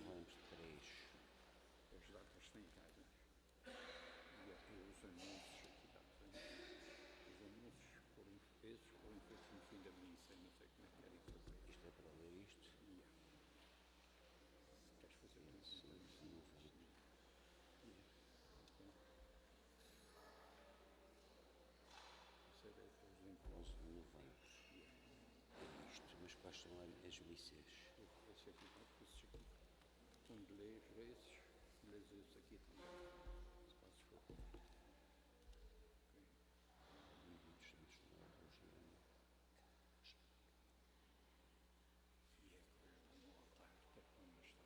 Vamos 3. As datas têm casa. E os anúncios aqui dá para os anúncios foram feitos no fim da missa, não sei como é que querem fazer. Isto é para ler isto. Se queres fazer isso, Não vem. isso é os 11 de novembro. É isto. Mas quais são as missas? Esse aqui, esses aqui. Onde lês esses aqui também. Se fazes favor. Envio dos Santos Rogério. E é que hoje lá no altar, que é para onde estás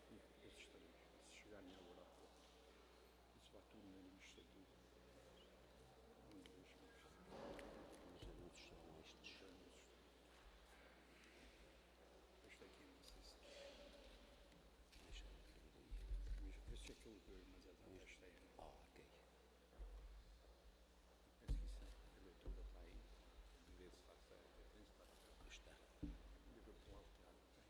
filho. Esses três, se chegarem agora há pouco. Isso vai tudo na lista do. Onde deixa-me Os anúncios são estes. este aqui, não sei se. Deixa-me ver aí. Este é que eu dei, mas a data esta é. Ok. Penso que isso a leitura está aí. Vê se está certo. Tem se está certo. Está. Liga para o altar, tem.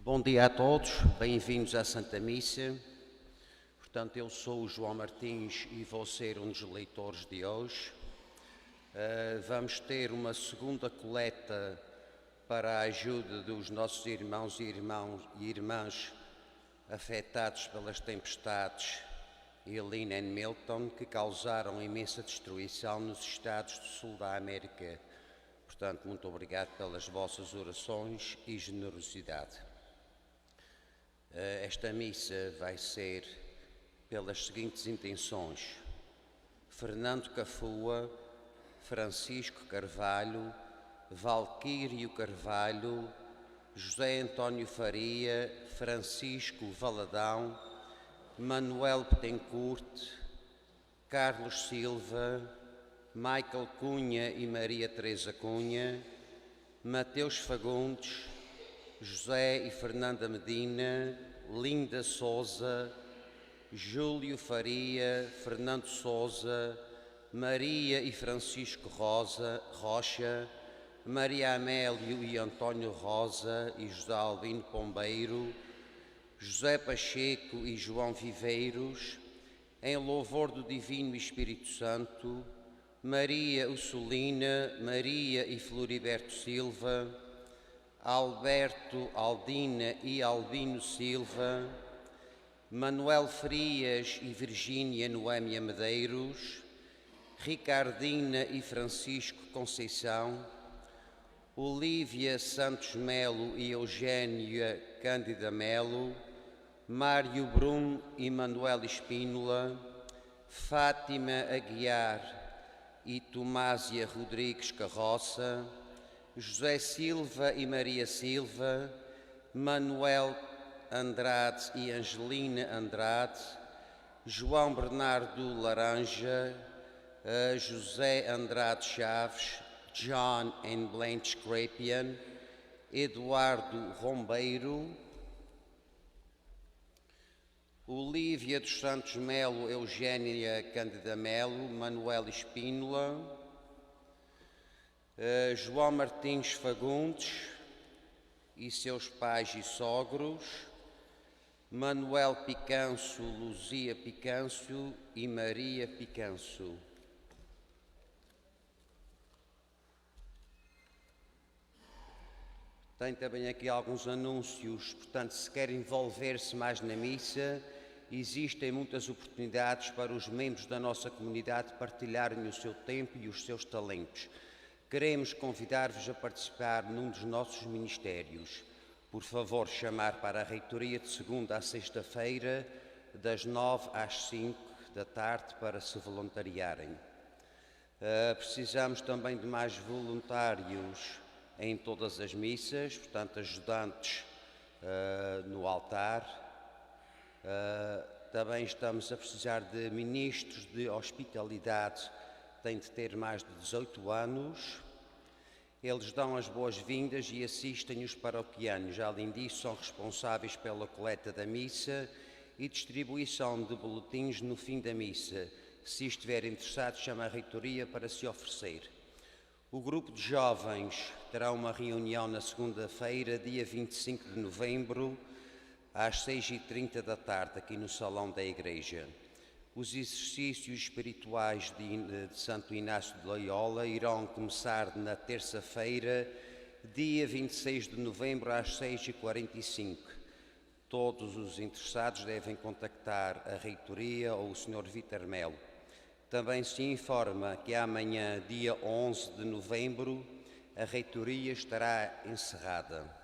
Bom dia a todos, bem-vindos à Santa Missa. Portanto, eu sou o João Martins e vou ser um dos leitores de hoje. Vamos ter uma segunda coleta para a ajuda dos nossos irmãos e irmãs afetados pelas tempestades Helene e Milton, que causaram imensa destruição nos estados do sul da América. Portanto, muito obrigado pelas vossas orações e generosidade. Esta missa vai ser pelas seguintes intenções: Fernando Cafua, Francisco Carvalho, Valquírio Carvalho, José António Faria, Francisco Valadão, Manuel Betancourt, Carlos Silva, Michael Cunha e Maria Teresa Cunha, Mateus Fagundes, José e Fernanda Medina, Linda Souza, Júlio Faria, Fernando Souza, Maria e Francisco Rocha, Maria Amélio e António Rosa e José Albino Pombeiro, José Pacheco e João Viveiros, em louvor do Divino Espírito Santo, Maria Ursulina, Maria e Floriberto Silva, Alberto, Aldina e Albino Silva, Manuel Frias e Virgínia Noémia Medeiros, Ricardina e Francisco Conceição, Olívia Santos Melo e Eugénia Cândida Melo, Mário Brum e Manuel Espínola, Fátima Aguiar e Tomásia Rodrigues Carroça, José Silva e Maria Silva, Manuel Andrade e Angelina Andrade, João Bernardo Laranja, José Andrade Chaves, John and Blanche Crapian, Eduardo Rombeiro, Olívia dos Santos Melo, Eugénia Cândida Melo, Manuel Espínola, João Martins Fagundes e seus pais e sogros, Manuel Picanço, Luzia Picanço e Maria Picanço. Tem também aqui alguns anúncios, portanto, se quer envolver-se mais na missa, existem muitas oportunidades para os membros da nossa comunidade partilharem o seu tempo e os seus talentos. Queremos convidar-vos a participar num dos nossos ministérios. por favor, chamar para a reitoria de segunda a sexta-feira, das 9 às 5 da tarde, para se voluntariarem. Precisamos também de mais voluntários em todas as missas, portanto, ajudantes no altar. Também estamos a precisar de ministros de hospitalidade, têm de ter mais de 18 anos. Eles dão as boas-vindas e assistem os paroquianos. Além disso, são responsáveis pela coleta da missa e distribuição de boletins no fim da missa. Se estiver interessado, chama a reitoria para se oferecer. O grupo de jovens terá uma reunião na segunda-feira, dia 25 de novembro, às 6h30 da tarde, aqui no salão da igreja. Os exercícios espirituais de Santo Inácio de Loyola irão começar na terça-feira, dia 26 de novembro, às 6h45. Todos os interessados devem contactar a reitoria ou o Sr. Vítor Melo. Também se informa que amanhã, dia 11 de novembro, a reitoria estará encerrada.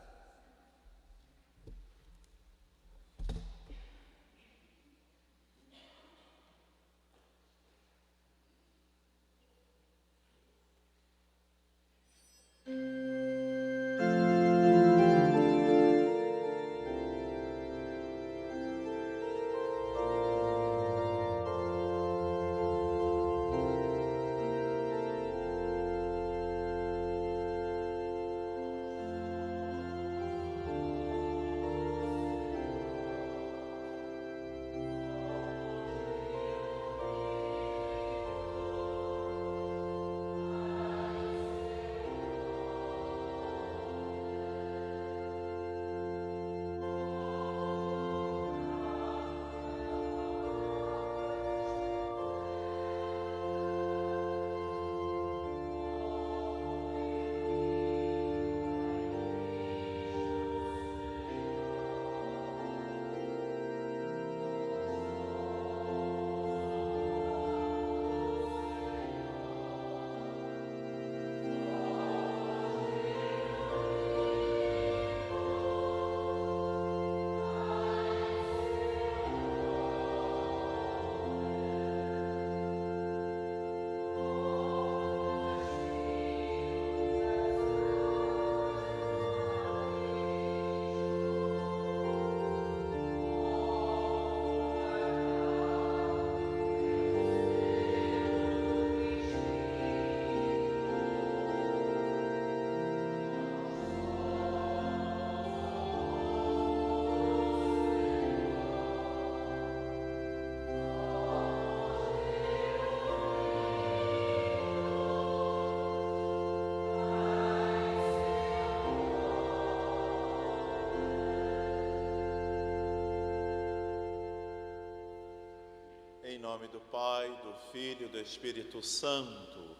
Em nome do Pai, do Filho e do Espírito Santo.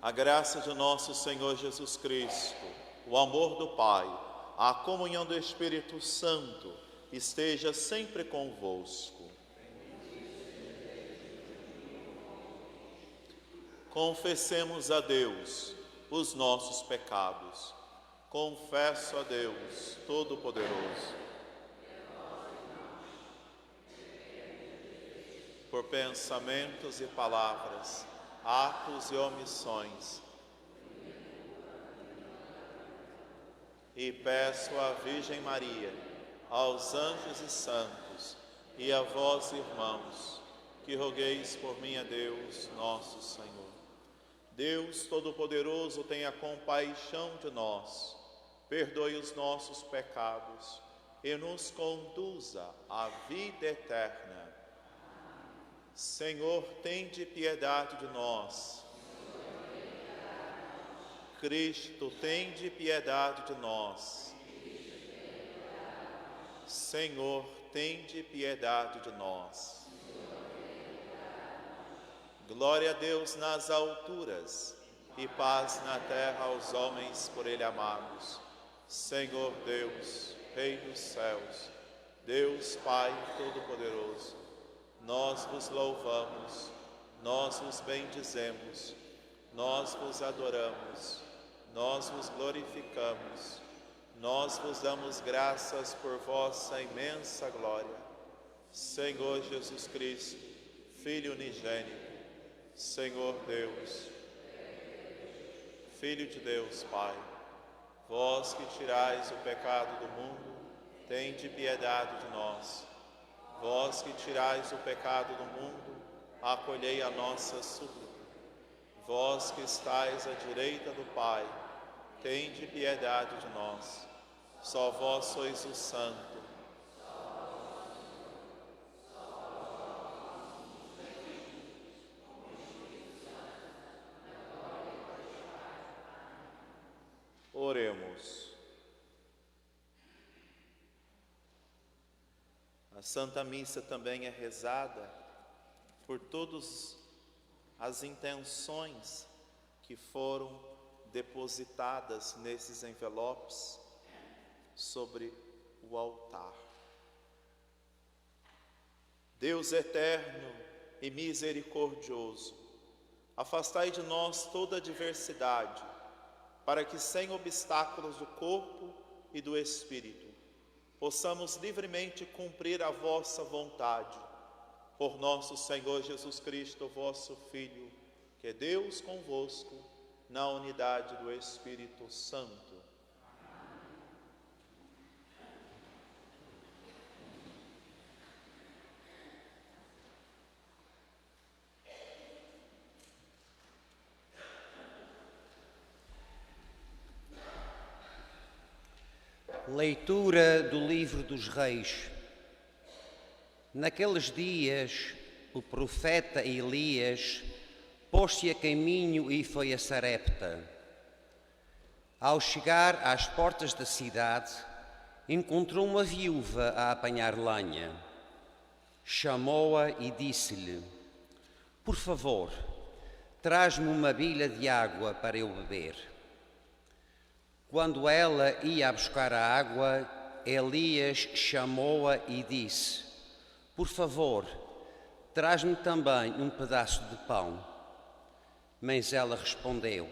A graça de nosso Senhor Jesus Cristo, o amor do Pai, a comunhão do Espírito Santo esteja sempre convosco. Confessemos a Deus os nossos pecados. Confesso a Deus Todo-Poderoso, por pensamentos e palavras, atos e omissões. E peço à Virgem Maria, aos anjos e santos, e a vós, irmãos, que rogueis por mim a Deus, nosso Senhor. Deus Todo-Poderoso, tenha compaixão de nós, perdoe os nossos pecados e nos conduza à vida eterna. Senhor, tende piedade de nós. Cristo, tende piedade de nós. Senhor, tende piedade de nós. Glória a Deus nas alturas e paz na terra aos homens por Ele amados. Senhor Deus, Rei dos céus, Deus Pai Todo-Poderoso, nós vos louvamos, nós vos bendizemos, nós vos adoramos, nós vos glorificamos, nós vos damos graças por vossa imensa glória. Senhor Jesus Cristo, Filho unigênito, Senhor Deus, Filho de Deus, Pai, vós que tirais o pecado do mundo, tende piedade de nós. Vós que tirais o pecado do mundo, acolhei a nossa súplica. Vós que estais à direita do Pai, tende piedade de nós. Só vós sois o Santo. Oremos. A Santa Missa também é rezada por todas as intenções que foram depositadas nesses envelopes sobre o altar. Deus eterno e misericordioso, afastai de nós toda adversidade, para que sem obstáculos do corpo e do espírito, possamos livremente cumprir a vossa vontade, por nosso Senhor Jesus Cristo, vosso Filho, que é Deus convosco, na unidade do Espírito Santo. Leitura do Livro dos Reis. Naqueles dias, o profeta Elias pôs-se a caminho e foi a Sarepta. Ao chegar às portas da cidade, encontrou uma viúva a apanhar lenha. Chamou-a e disse-lhe: "Por favor, traz-me uma bilha de água para eu beber." Quando ela ia a buscar a água, Elias chamou-a e disse: "Por favor, traz-me também um pedaço de pão." Mas ela respondeu: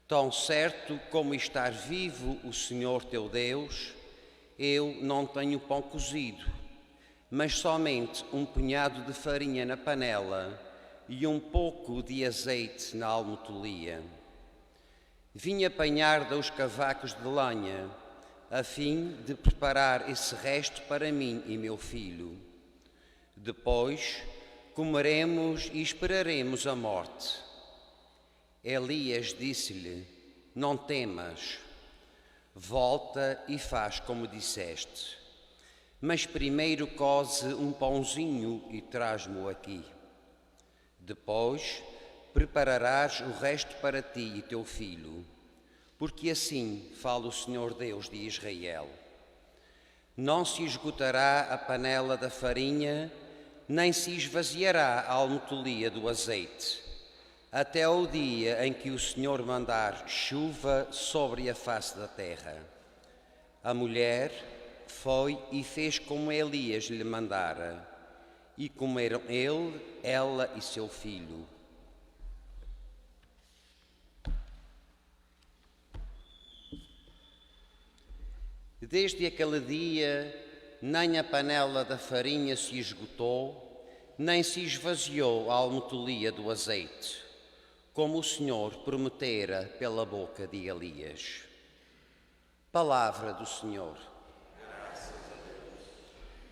"Tão certo como estar vivo o Senhor teu Deus, eu não tenho pão cozido, mas somente um punhado de farinha na panela e um pouco de azeite na almotolia. Vim apanhar 2 cavacos de lenha, a fim de preparar esse resto para mim e meu filho. Depois comeremos e esperaremos a morte." Elias disse-lhe: "Não temas, volta e faz como disseste. Mas primeiro coze um pãozinho e traz-mo aqui. Depois prepararás o resto para ti e teu filho, porque assim fala o Senhor Deus de Israel: não se esgotará a panela da farinha, nem se esvaziará a almotolia do azeite, até o dia em que o Senhor mandar chuva sobre a face da terra." A mulher foi e fez como Elias lhe mandara, e comeram ele, ela e seu filho. Desde aquele dia, nem a panela da farinha se esgotou, nem se esvaziou a almotolia do azeite, como o Senhor prometera pela boca de Elias. Palavra do Senhor.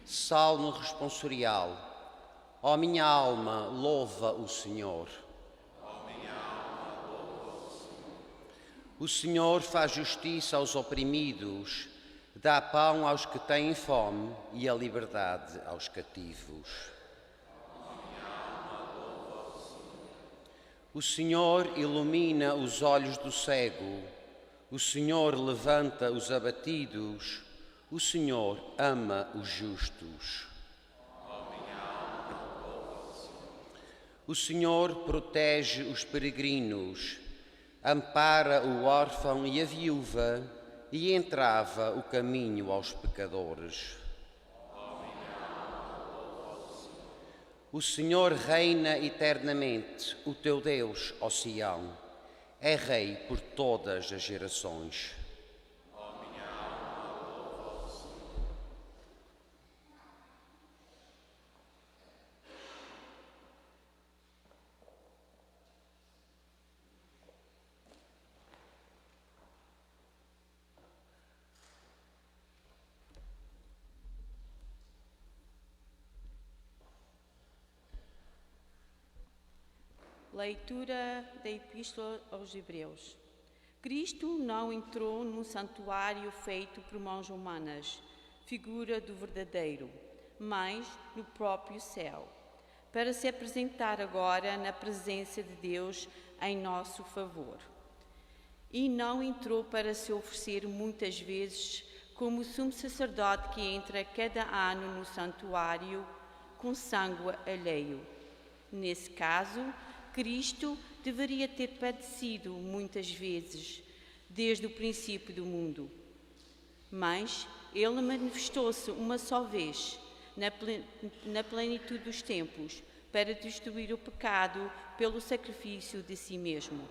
Salmo responsorial. Ó minha alma, louva o Senhor. O Senhor faz justiça aos oprimidos, dá pão aos que têm fome e a liberdade aos cativos. O Senhor ilumina os olhos do cego, o Senhor levanta os abatidos, o Senhor ama os justos. O Senhor protege os peregrinos, ampara o órfão e a viúva e entrava o caminho aos pecadores. O Senhor reina eternamente, o teu Deus, ó Sião, é Rei por todas as gerações. Leitura da Epístola aos Hebreus. Cristo não entrou num santuário feito por mãos humanas, figura do verdadeiro, mas no próprio céu, para se apresentar agora na presença de Deus em nosso favor. E não entrou para se oferecer muitas vezes como o sumo sacerdote que entra cada ano no santuário com sangue alheio. Nesse caso, Cristo deveria ter padecido muitas vezes, desde o princípio do mundo. Mas ele manifestou-se uma só vez, na plenitude dos tempos, para destruir o pecado pelo sacrifício de si mesmo.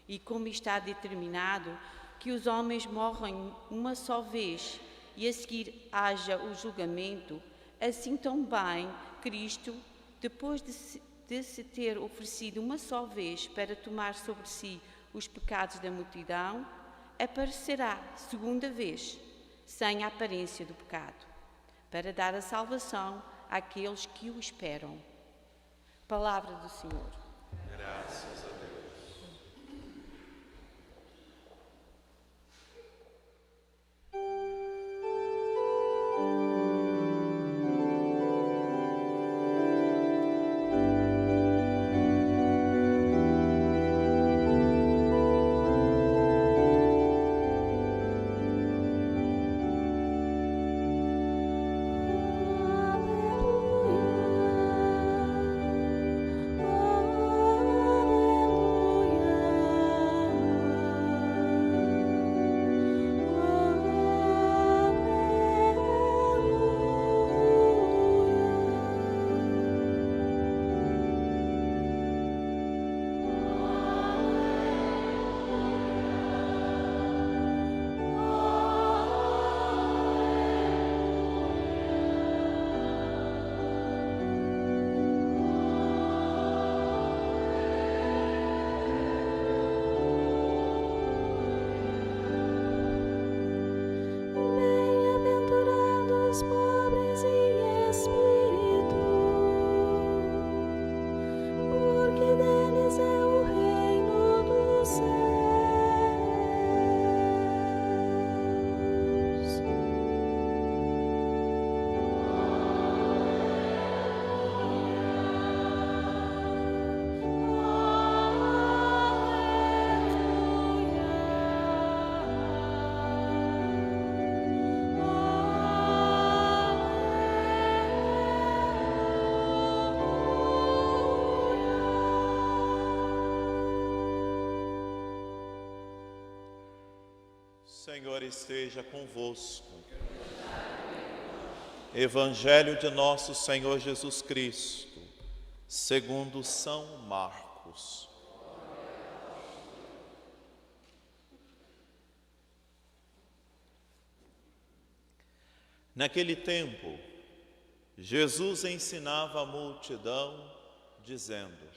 E como está determinado que os homens morrem uma só vez e a seguir haja o julgamento, assim também Cristo, depois de se ter oferecido uma só vez para tomar sobre si os pecados da multidão, aparecerá segunda vez, sem a aparência do pecado, para dar a salvação àqueles que o esperam. Palavra do Senhor. Graças a Deus. Senhor esteja convosco. Evangelho de nosso Senhor Jesus Cristo, segundo São Marcos. Naquele tempo, Jesus ensinava a multidão, dizendo: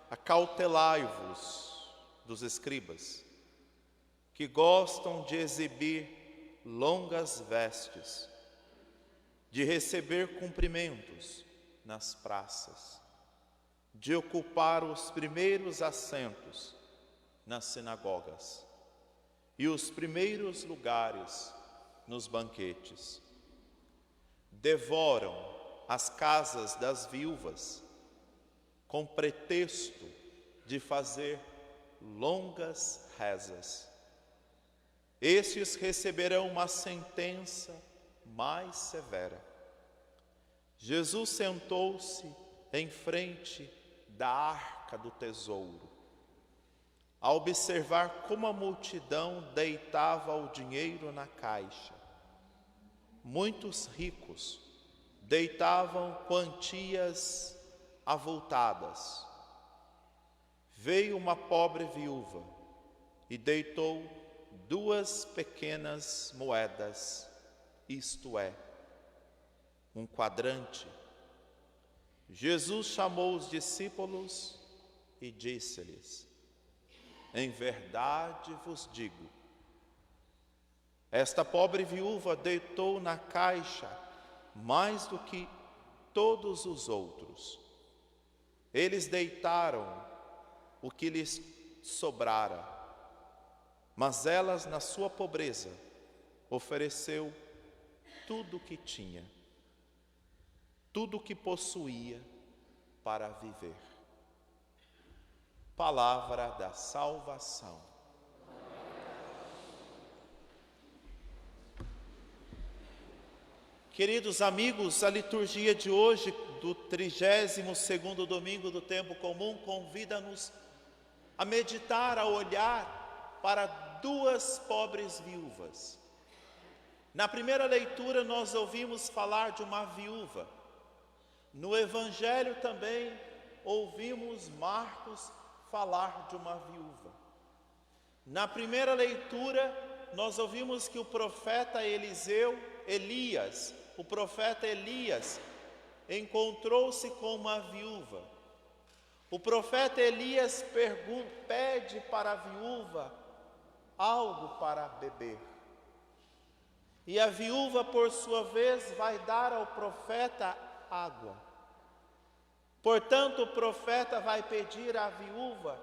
acautelai-vos dos escribas, que gostam de exibir longas vestes, de receber cumprimentos nas praças, de ocupar os primeiros assentos nas sinagogas e os primeiros lugares nos banquetes. Devoram as casas das viúvas, com pretexto de fazer longas rezas. Estes receberão uma sentença mais severa. Jesus sentou-se em frente da arca do tesouro. A observar como a multidão deitava o dinheiro na caixa, muitos ricos deitavam quantias avultadas. Veio uma pobre viúva e deitou 2 pequenas moedas, isto é, um quadrante. Jesus chamou os discípulos e disse-lhes: em verdade vos digo, esta pobre viúva deitou na caixa mais do que todos os outros, Eles deitaram o que lhes sobrara, mas elas, na sua pobreza, ofereceu tudo o que tinha, tudo o que possuía para viver. Palavra da salvação. Queridos amigos, a liturgia de hoje, do 32º domingo do tempo comum, convida-nos a meditar, a olhar para duas pobres viúvas. Na primeira leitura nós ouvimos falar de uma viúva. No Evangelho também ouvimos Marcos falar de uma viúva. Na primeira leitura nós ouvimos que o profeta Elias, encontrou-se com uma viúva. O profeta Elias pede para a viúva algo para beber. E a viúva, por sua vez, vai dar ao profeta água. Portanto, o profeta vai pedir à viúva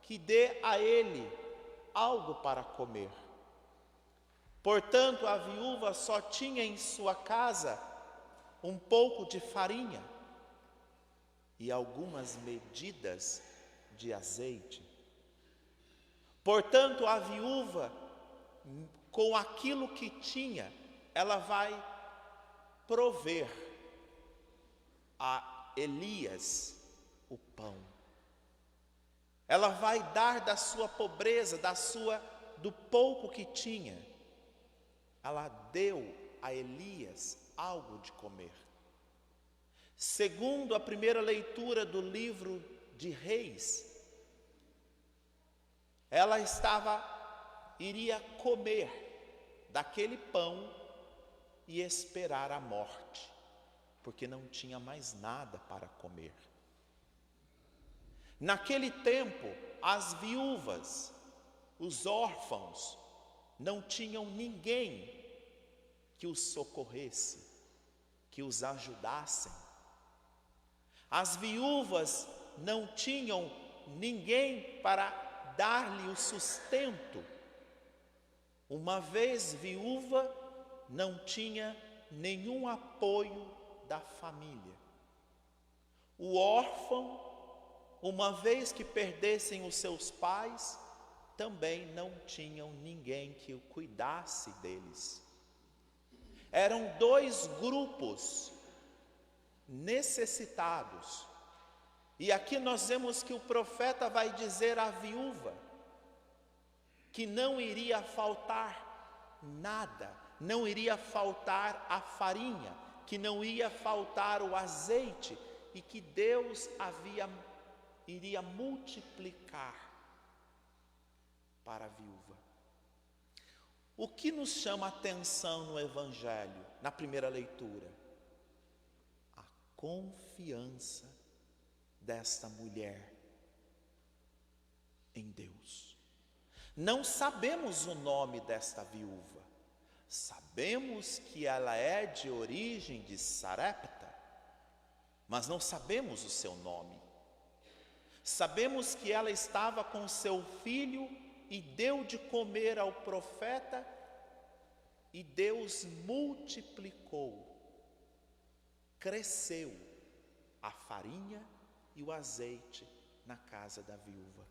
que dê a ele algo para comer. Portanto, a viúva só tinha em sua casa um pouco de farinha e algumas medidas de azeite. Portanto, a viúva, com aquilo que tinha, ela vai prover a Elias o pão. Ela vai dar da sua pobreza, do pouco que tinha. Ela deu a Elias algo de comer. Segundo a primeira leitura do livro de Reis, ela iria comer daquele pão e esperar a morte, porque não tinha mais nada para comer. Naquele tempo, as viúvas, os órfãos, não tinham ninguém que os socorresse, que os ajudassem. As viúvas não tinham ninguém para dar-lhe o sustento. Uma vez viúva, não tinha nenhum apoio da família. O órfão, uma vez que perdessem os seus pais, também não tinham ninguém que o cuidasse deles. Eram dois grupos necessitados. E aqui nós vemos que o profeta vai dizer à viúva que não iria faltar nada, não iria faltar a farinha, que não ia faltar o azeite e que Deus iria multiplicar para a viúva. O que nos chama a atenção no Evangelho, na primeira leitura? A confiança desta mulher em Deus. Não sabemos o nome desta viúva. Sabemos que ela é de origem de Sarepta, mas não sabemos o seu nome. Sabemos que ela estava com seu filho e deu de comer ao profeta, e Deus multiplicou, cresceu a farinha e o azeite na casa da viúva.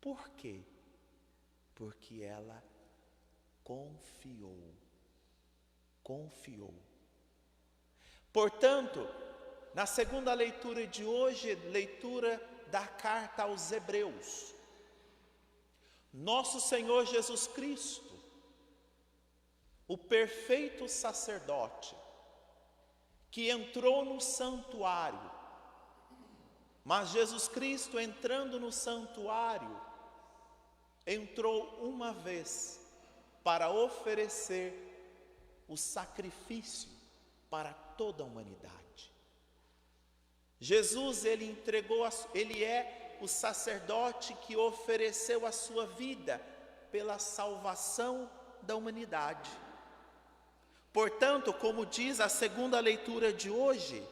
Por quê? Porque ela confiou. Portanto, na segunda leitura de hoje, leitura da carta aos Hebreus, nosso Senhor Jesus Cristo, o perfeito sacerdote, que entrou no santuário, mas Jesus Cristo, entrando no santuário, entrou uma vez para oferecer o sacrifício para toda a humanidade. Jesus, ele é o sacerdote que ofereceu a sua vida pela salvação da humanidade. Portanto, como diz a segunda leitura de hoje,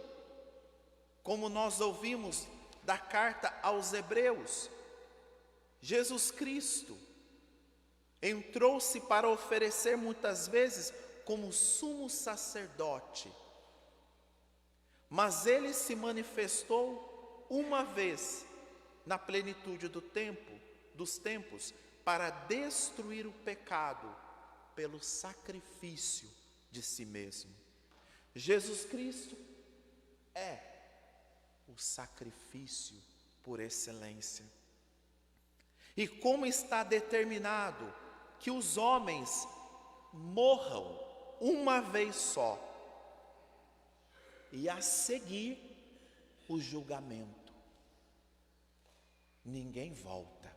como nós ouvimos da carta aos Hebreus, Jesus Cristo entrou-se para oferecer muitas vezes como sumo sacerdote, mas ele se manifestou uma vez na plenitude dos tempos, para destruir o pecado pelo sacrifício de si mesmo. Jesus Cristo é o sacrifício por excelência. E como está determinado que os homens morram uma vez só, e a seguir o julgamento, ninguém volta.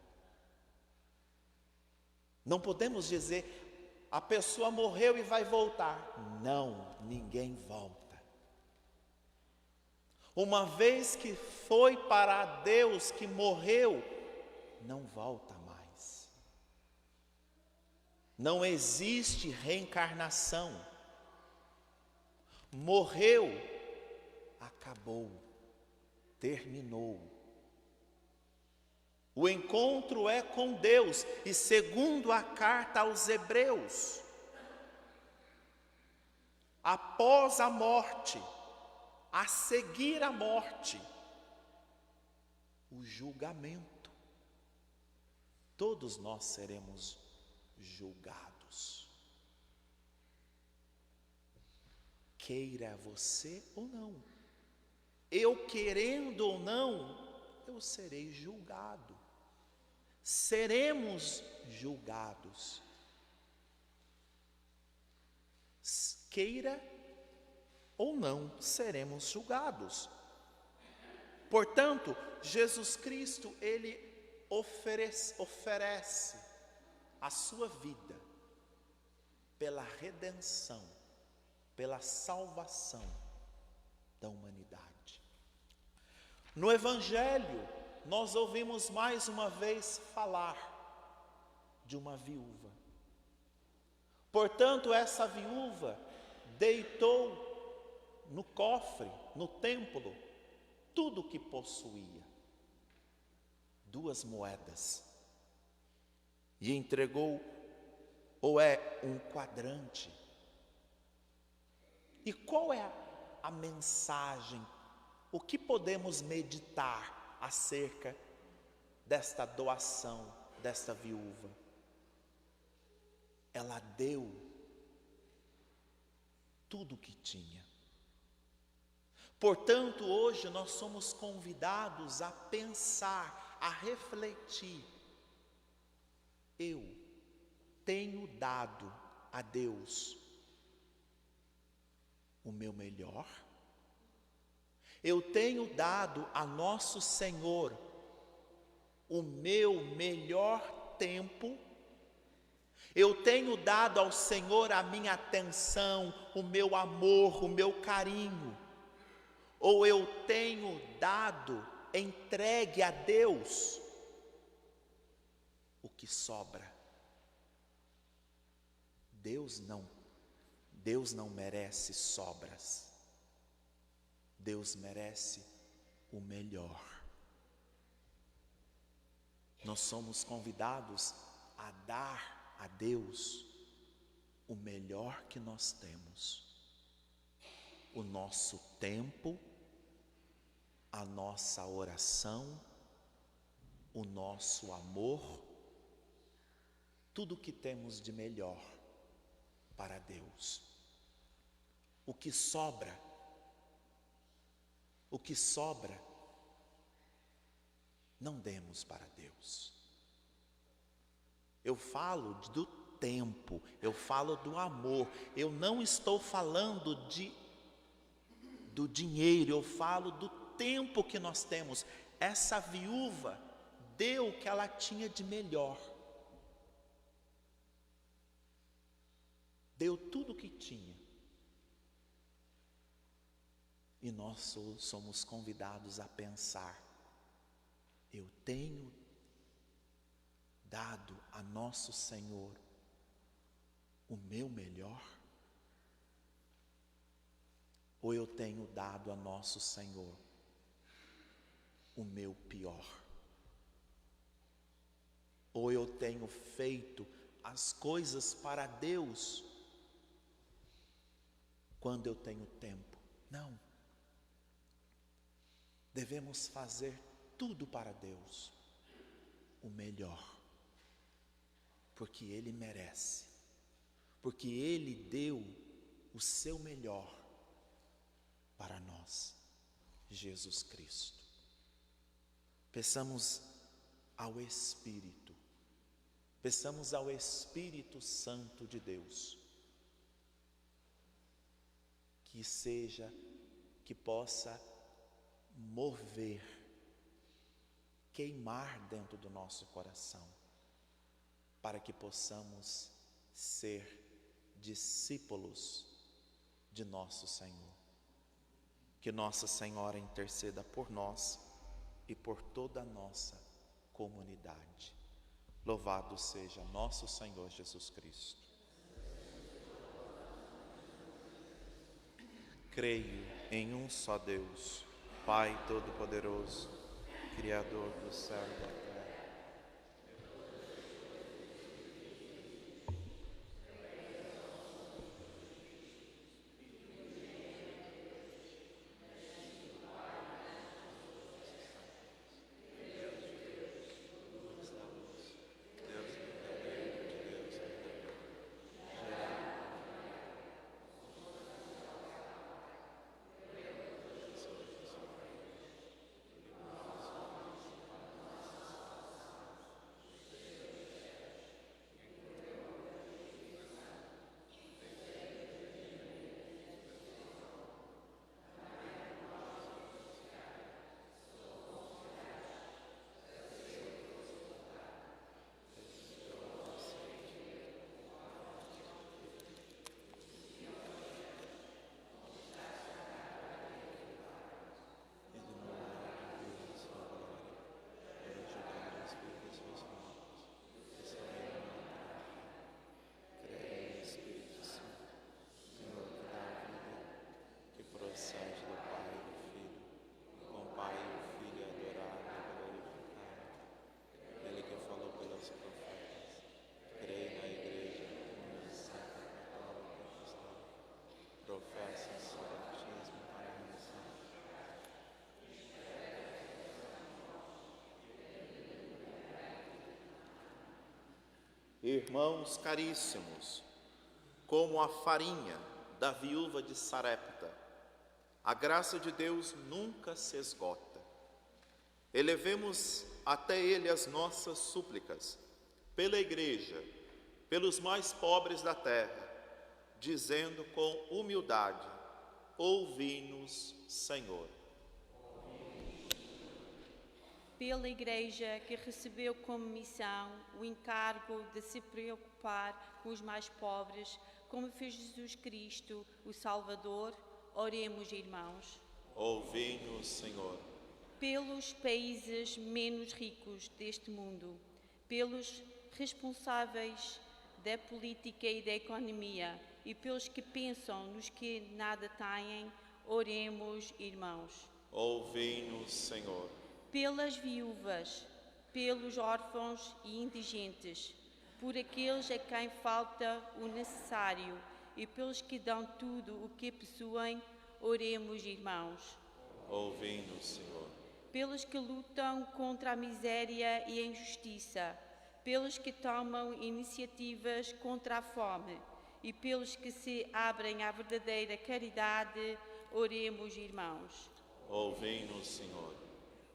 Não podemos dizer, a pessoa morreu e vai voltar. Não, ninguém volta. Uma vez que foi para Deus, que morreu, não volta mais. Não existe reencarnação. Morreu, acabou, terminou. O encontro é com Deus, e segundo a carta aos Hebreus, após a morte, a seguir a morte, o julgamento. Todos nós seremos julgados. Queira você ou não, eu querendo ou não, eu serei julgado. Seremos julgados. Queira ou não, seremos julgados. Portanto, Jesus Cristo, ele oferece a sua vida pela redenção, pela salvação da humanidade. No Evangelho, nós ouvimos mais uma vez falar de uma viúva. Portanto, essa viúva deitou no cofre, no templo, tudo o que possuía, 2 moedas, e entregou, ou é um quadrante. E qual é a mensagem? O que podemos meditar acerca desta doação, desta viúva? Ela deu tudo o que tinha. Portanto, hoje nós somos convidados a pensar, a refletir. Eu tenho dado a Deus o meu melhor? Eu tenho dado a nosso Senhor o meu melhor tempo? Eu tenho dado ao Senhor a minha atenção, o meu amor, o meu carinho? Ou eu tenho dado, entregue a Deus o que sobra? Deus não merece sobras. Deus merece o melhor. Nós somos convidados a dar a Deus o melhor que nós temos. O nosso tempo, a nossa oração, o nosso amor, tudo o que temos de melhor para Deus. O que sobra, não demos para Deus. Eu falo do tempo, eu falo do amor, eu não estou falando do dinheiro, eu falo do tempo que nós temos. Essa viúva deu o que ela tinha de melhor. Deu tudo o que tinha. E nós somos convidados a pensar: eu tenho dado a nosso Senhor o meu melhor? Ou eu tenho dado a nosso Senhor o meu pior. Ou eu tenho feito as coisas para Deus quando eu tenho tempo. Não. Devemos fazer tudo para Deus, o melhor, porque Ele merece, porque Ele deu o seu melhor para nós, Jesus Cristo. Peçamos ao Espírito Santo de Deus, que possa mover, queimar dentro do nosso coração, para que possamos ser discípulos de nosso Senhor. Que Nossa Senhora interceda por nós e por toda a nossa comunidade. Louvado seja nosso Senhor Jesus Cristo. Creio em um só Deus, Pai Todo-Poderoso, Criador do céu e da terra. Irmãos caríssimos, como a farinha da viúva de Sarepta, a graça de Deus nunca se esgota. Elevemos até Ele as nossas súplicas, pela Igreja, pelos mais pobres da terra, dizendo com humildade: ouvi-nos, Senhor. Pela Igreja que recebeu como missão o encargo de se preocupar com os mais pobres, como fez Jesus Cristo, o Salvador, oremos, irmãos. Ouvi-nos, Senhor. Pelos países menos ricos deste mundo, pelos responsáveis da política e da economia e pelos que pensam nos que nada têm, oremos, irmãos. Ouvi-nos, Senhor. Pelas viúvas, pelos órfãos e indigentes, por aqueles a quem falta o necessário e pelos que dão tudo o que possuem, oremos, irmãos. Ouvi-nos, Senhor. Pelos que lutam contra a miséria e a injustiça, pelos que tomam iniciativas contra a fome e pelos que se abrem à verdadeira caridade, oremos, irmãos. Ouvi-nos, Senhor.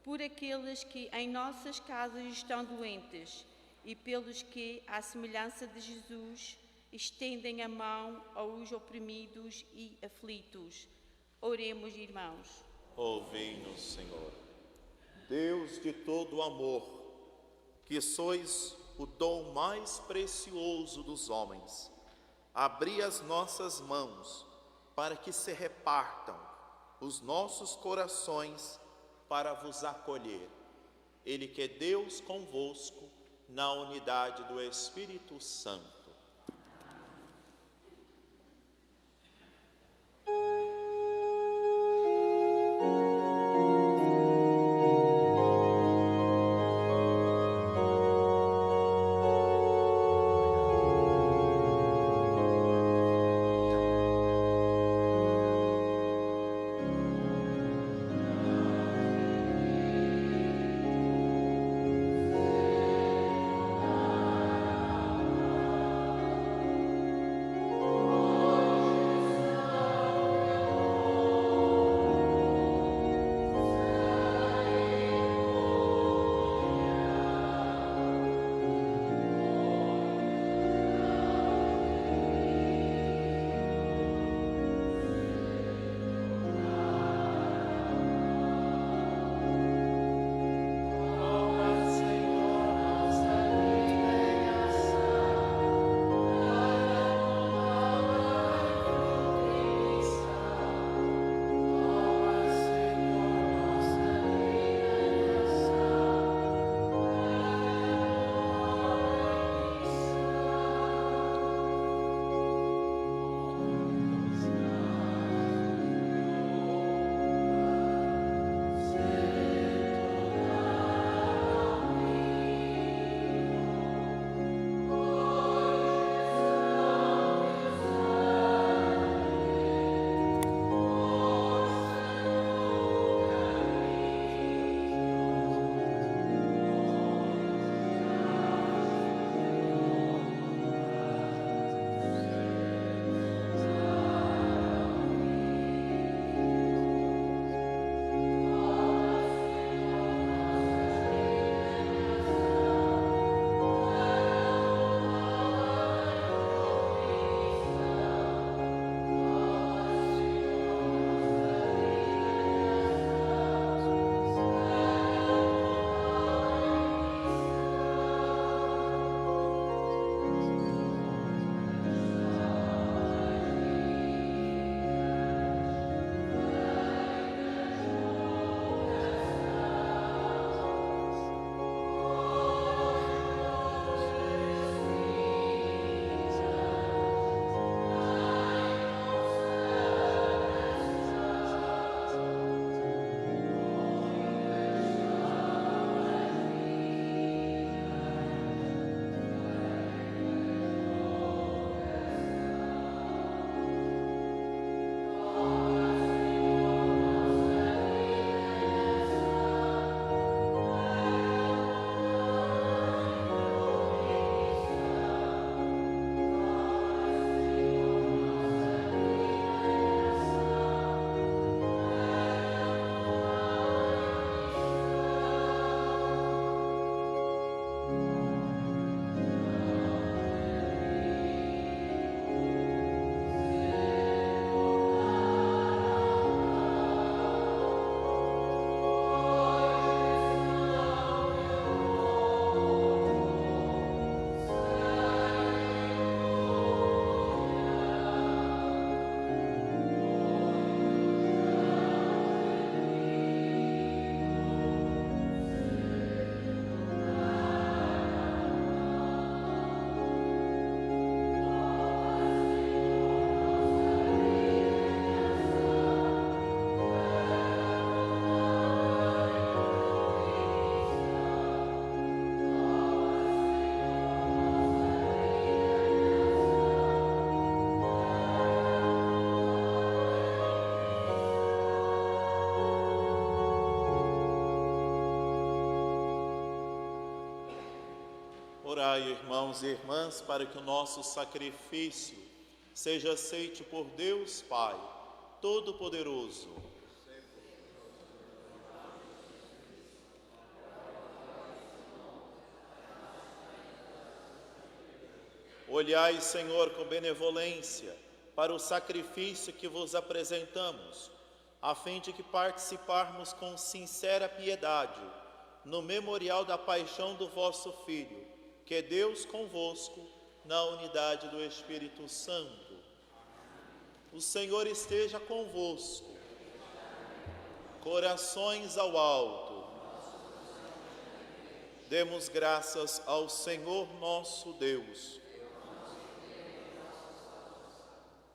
Por aqueles que em nossas casas estão doentes e pelos que, à semelhança de Jesus, estendem a mão aos oprimidos e aflitos, oremos, irmãos. Ouvi-nos, Senhor. Deus de todo amor, que sois o dom mais precioso dos homens, abri as nossas mãos para que se repartam os nossos corações para vos acolher. Ele que é Deus convosco, na unidade do Espírito Santo. Orai, irmãos e irmãs, para que o nosso sacrifício seja aceito por Deus Pai Todo-Poderoso. Olhai, Senhor, com benevolência para o sacrifício que vos apresentamos, a fim de que participarmos com sincera piedade no memorial da paixão do vosso Filho, que é Deus convosco, na unidade do Espírito Santo. O Senhor esteja convosco. Corações ao alto. Demos graças ao Senhor nosso Deus.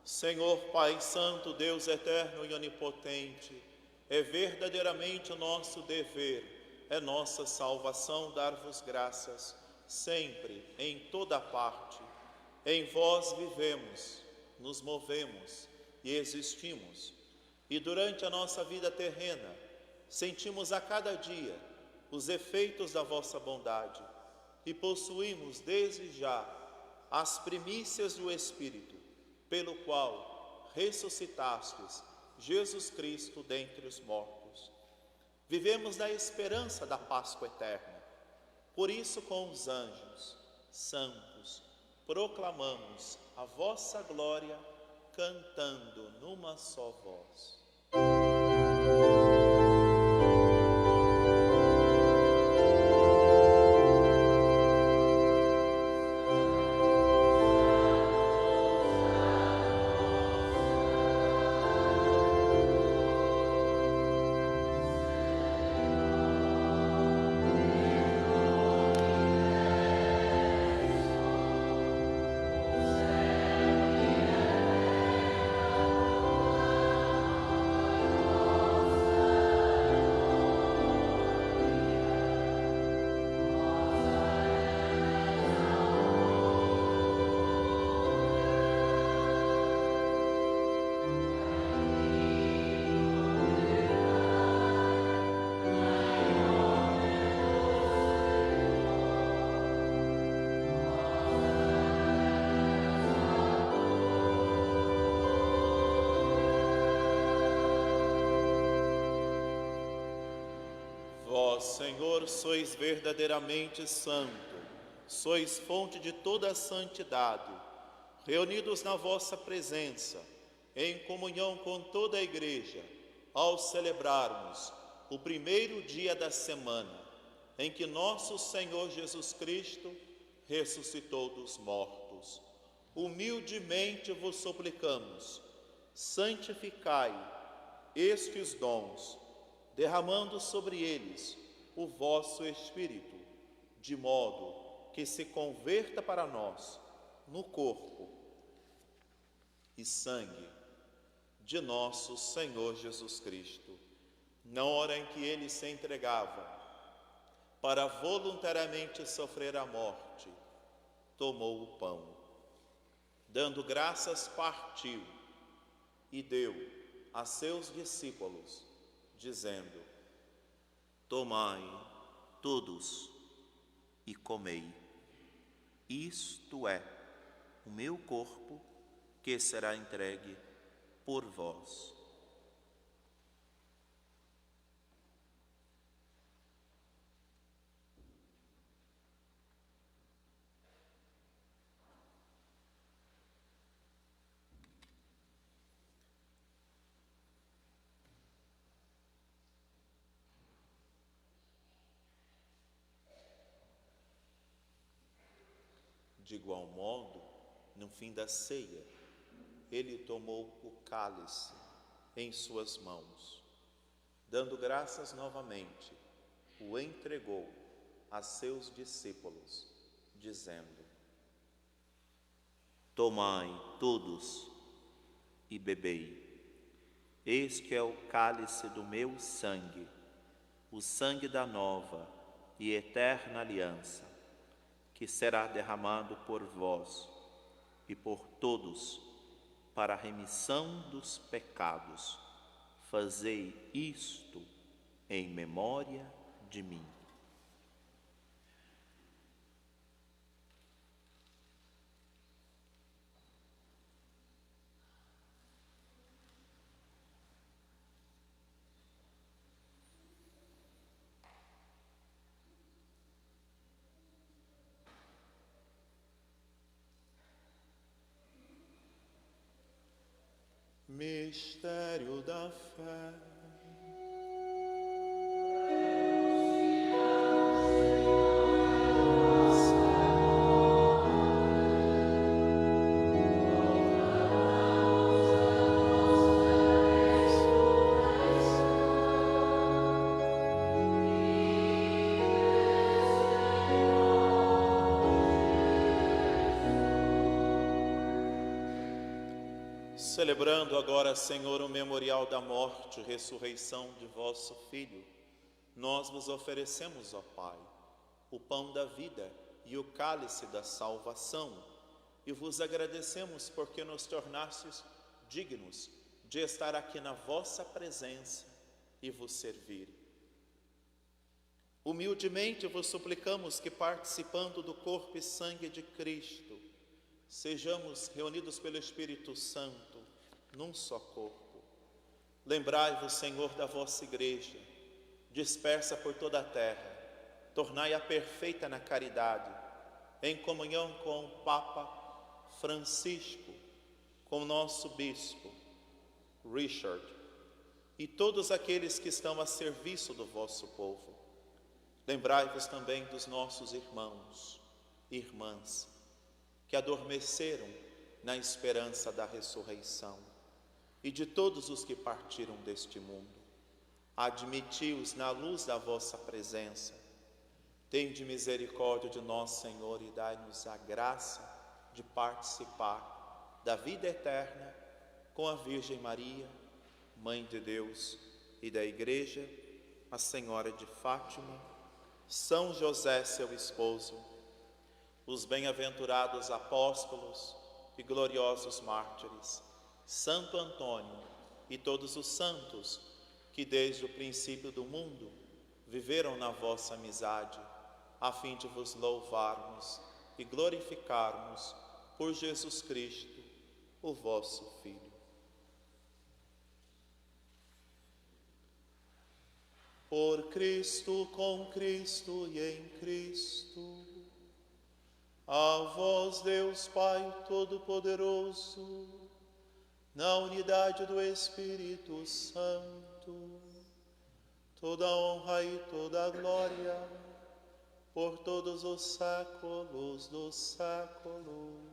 Senhor Pai Santo, Deus eterno e onipotente, é verdadeiramente o nosso dever, é nossa salvação dar-vos graças, sempre, em toda parte. Em vós vivemos, nos movemos e existimos. E durante a nossa vida terrena, sentimos a cada dia os efeitos da vossa bondade e possuímos desde já as primícias do Espírito, pelo qual ressuscitastes Jesus Cristo dentre os mortos. Vivemos na esperança da Páscoa eterna. Por isso, com os anjos santos, proclamamos a vossa glória, cantando numa só voz. Vós, Senhor, sois verdadeiramente santo, sois fonte de toda a santidade. Reunidos na vossa presença, em comunhão com toda a Igreja, ao celebrarmos o primeiro dia da semana, em que nosso Senhor Jesus Cristo ressuscitou dos mortos, humildemente vos suplicamos, santificai estes dons, derramando sobre eles o vosso Espírito, de modo que se converta para nós no corpo e sangue de nosso Senhor Jesus Cristo. Na hora em que ele se entregava para voluntariamente sofrer a morte, tomou o pão, dando graças, partiu e deu a seus discípulos, dizendo: tomai todos e comei, isto é o meu corpo que será entregue por vós. De igual modo, no fim da ceia, ele tomou o cálice em suas mãos, dando graças novamente, o entregou a seus discípulos, dizendo: tomai todos e bebei, este é o cálice do meu sangue, o sangue da nova e eterna aliança, que será derramado por vós e por todos para a remissão dos pecados. Fazei isto em memória de mim. Mistério da fé. Celebrando agora, Senhor, o memorial da morte e ressurreição de vosso Filho, nós vos oferecemos, ó Pai, o pão da vida e o cálice da salvação, e vos agradecemos porque nos tornastes dignos de estar aqui na vossa presença e vos servir. Humildemente vos suplicamos que, participando do corpo e sangue de Cristo, sejamos reunidos pelo Espírito Santo num só corpo. Lembrai-vos, Senhor, da vossa Igreja, dispersa por toda a terra, tornai-a perfeita na caridade, em comunhão com o Papa Francisco, com o nosso Bispo Richard e todos aqueles que estão a serviço do vosso povo. Lembrai-vos também dos nossos irmãos e irmãs que adormeceram na esperança da ressurreição, e de todos os que partiram deste mundo. Admiti-os na luz da vossa presença. Tende misericórdia de nós, Senhor, e dai-nos a graça de participar da vida eterna com a Virgem Maria, Mãe de Deus e da Igreja, a Senhora de Fátima, São José, seu esposo, os bem-aventurados apóstolos e gloriosos mártires, Santo Antônio e todos os santos que desde o princípio do mundo viveram na vossa amizade, a fim de vos louvarmos e glorificarmos por Jesus Cristo, o vosso Filho. Por Cristo, com Cristo e em Cristo, a vós, Deus Pai Todo-Poderoso, na unidade do Espírito Santo, toda honra e toda glória, por todos os séculos dos séculos.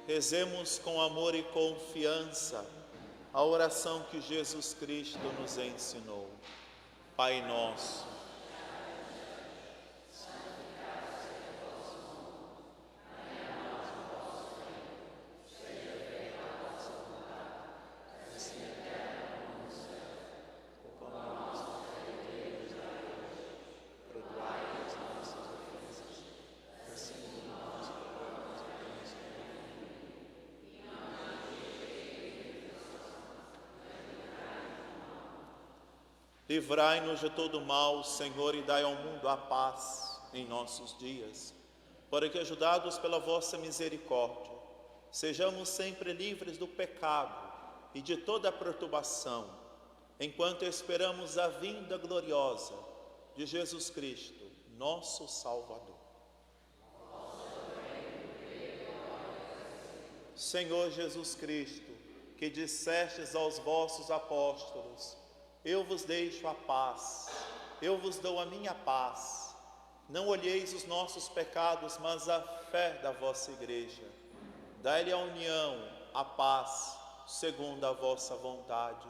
Rezemos com amor e confiança a oração que Jesus Cristo nos ensinou. Pai nosso, livrai-nos de todo mal, Senhor, e dai ao mundo a paz em nossos dias, para que, ajudados pela vossa misericórdia, sejamos sempre livres do pecado e de toda a perturbação, enquanto esperamos a vinda gloriosa de Jesus Cristo, nosso Salvador. Senhor Jesus Cristo, que dissestes aos vossos apóstolos: eu vos deixo a paz, eu vos dou a minha paz. Não olheis os nossos pecados, mas a fé da vossa Igreja. Dai-lhe a união, a paz, segundo a vossa vontade.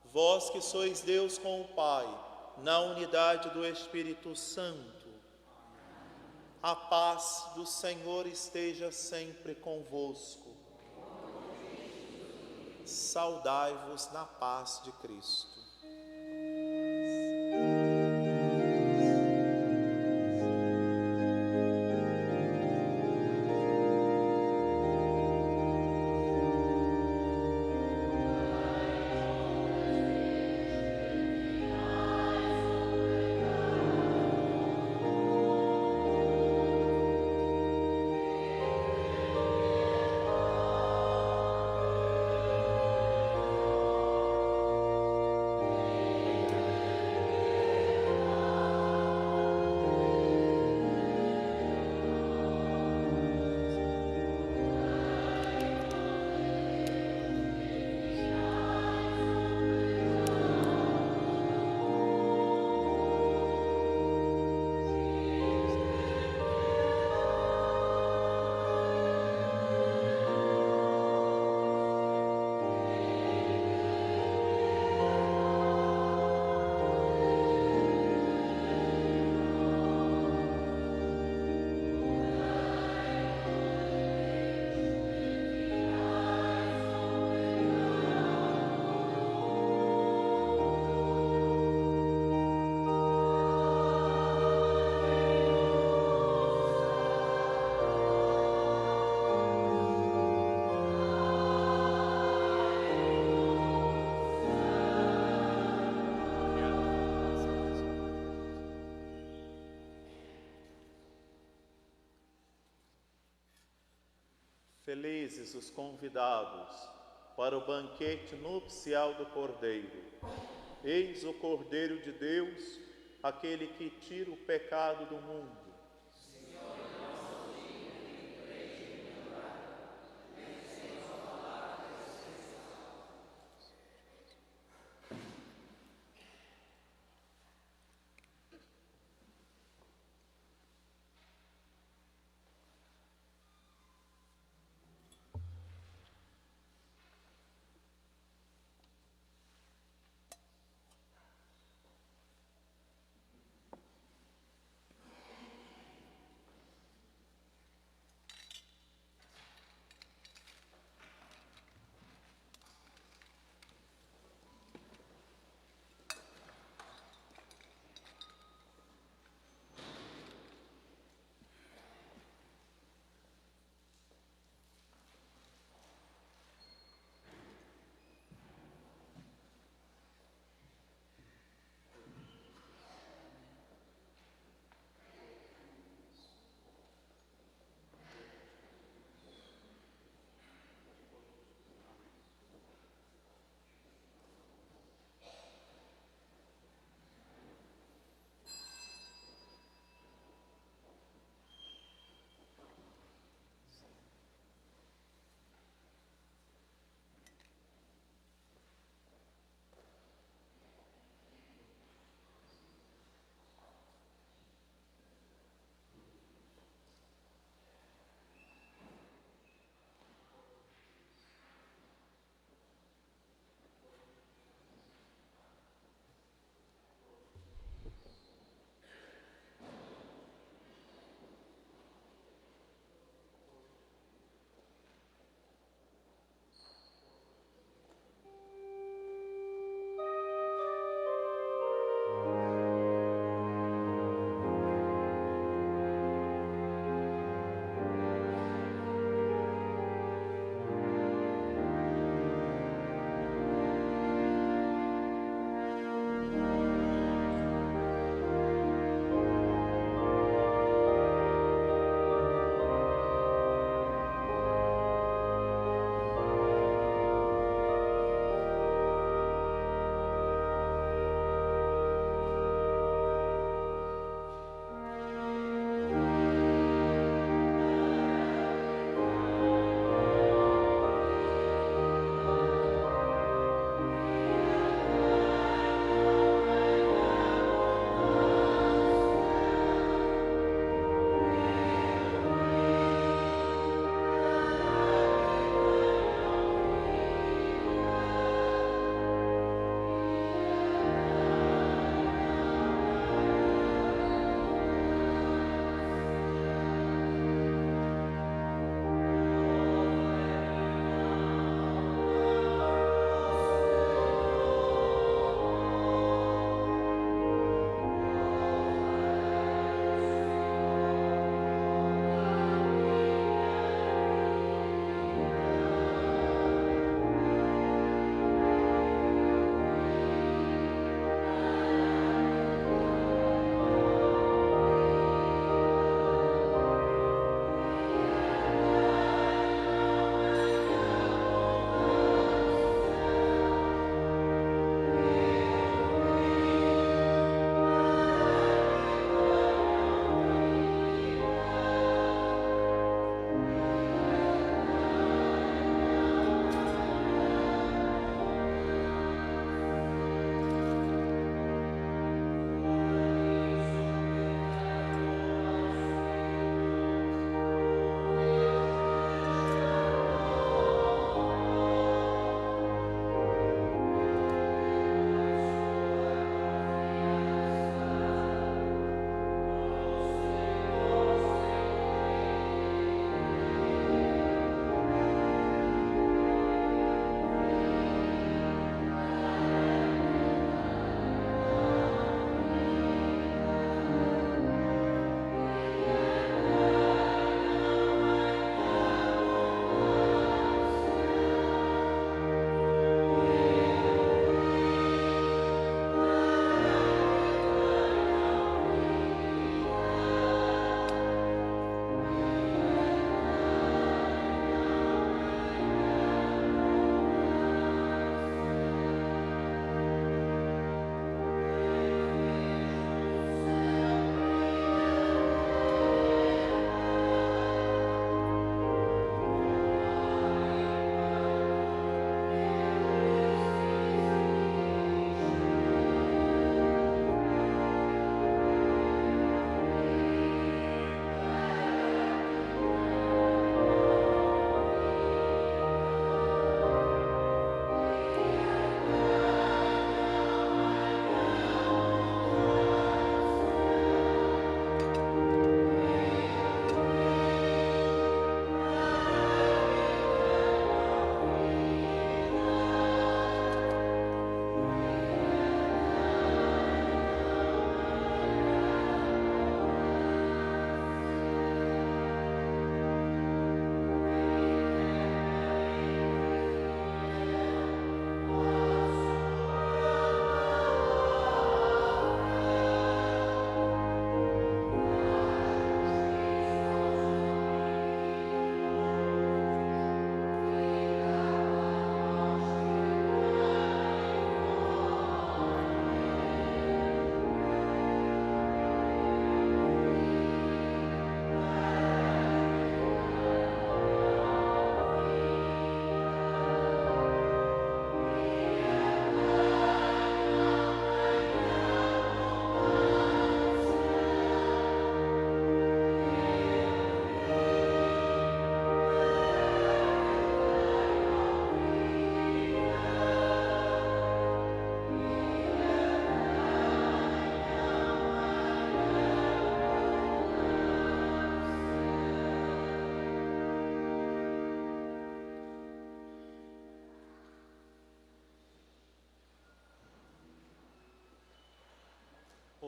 Vós que sois Deus com o Pai, na unidade do Espírito Santo. A paz do Senhor esteja sempre convosco. Saudai-vos na paz de Cristo. Felizes os convidados para o banquete nupcial do Cordeiro. Eis o Cordeiro de Deus, aquele que tira o pecado do mundo.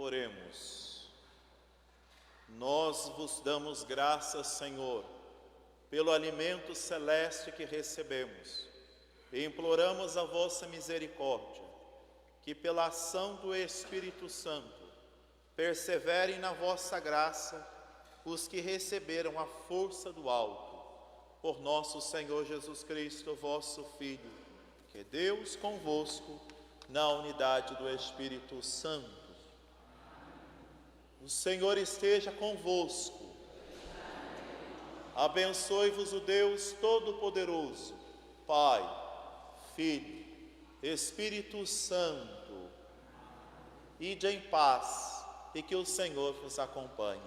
Oremos. Nós vos damos graças, Senhor, pelo alimento celeste que recebemos, e imploramos a vossa misericórdia, que pela ação do Espírito Santo perseverem na vossa graça os que receberam a força do alto, por nosso Senhor Jesus Cristo, vosso Filho, que é Deus convosco, na unidade do Espírito Santo. O Senhor esteja convosco. Abençoe-vos o Deus Todo-Poderoso, Pai, Filho, Espírito Santo. Ide em paz e que o Senhor vos acompanhe.